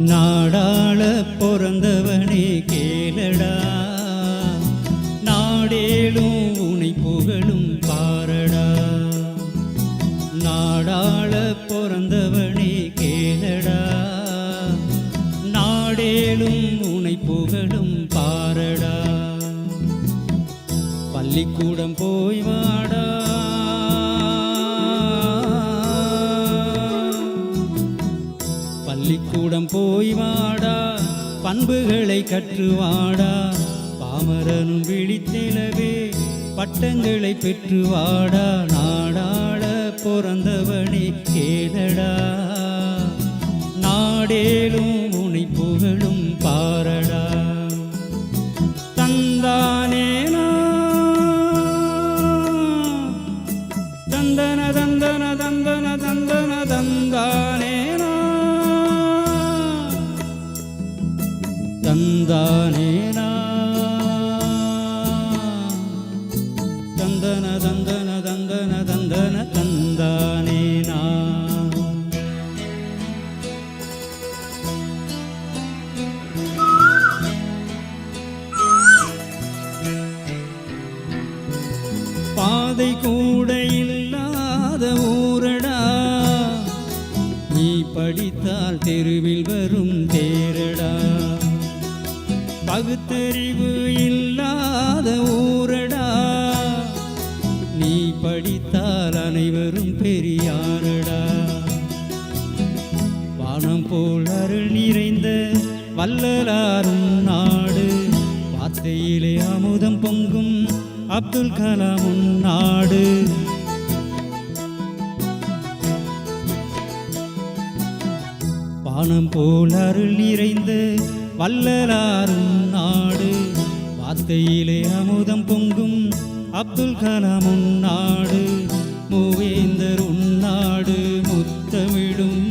நாடாள பொறந்தவனே கேளடா, நாடேளும் உனை புகழும் பாரடா. நாடாள பொறந்தவனே கேளடா, நாடேளும் உனை புகழும் பாரடா. பள்ளிக்கூடம் போய் வாடா, பள்ளிக்கூடம் போய் வாடா, பண்புகளை கற்றுவாடா. பாமரனும் விழித்தெழவே பட்டங்களை பெற்றுவாடா. நாடாள பொறந்தவனே கேளடா, நாடேளும் உனை புகழும் பாரடா. தந்தானேனா தந்தன தந்தன தந்தன தந்தன தந்தானேனா தந்தானேனா தந்தன தந்தன தந்தன தந்தன தந்தானேனா. பாதை கூட இல்லாத ஊரடா, நீ படித்தால் தெருவில் வரும் தேரடா. பகுத்தறிவு இல்லாத ஊரடா, நீ படித்தால் அனைவரும் பெரியாரடா. வானம் போல் அருள் நிறைந்த வள்ளலாரும் நாடு, வார்த்தையிலே அமுதம் பொங்கும் அப்துல் கலாமும் நாடு. வானம் போல் அருள் நிறைந்த வள்ளலாரும் நாடு, வார்த்தையிலே அமுதம் பொங்கும் அப்துல் கலாமும் நாடு. மூவேந்தர் உன்னாடு, முத்தமிடும்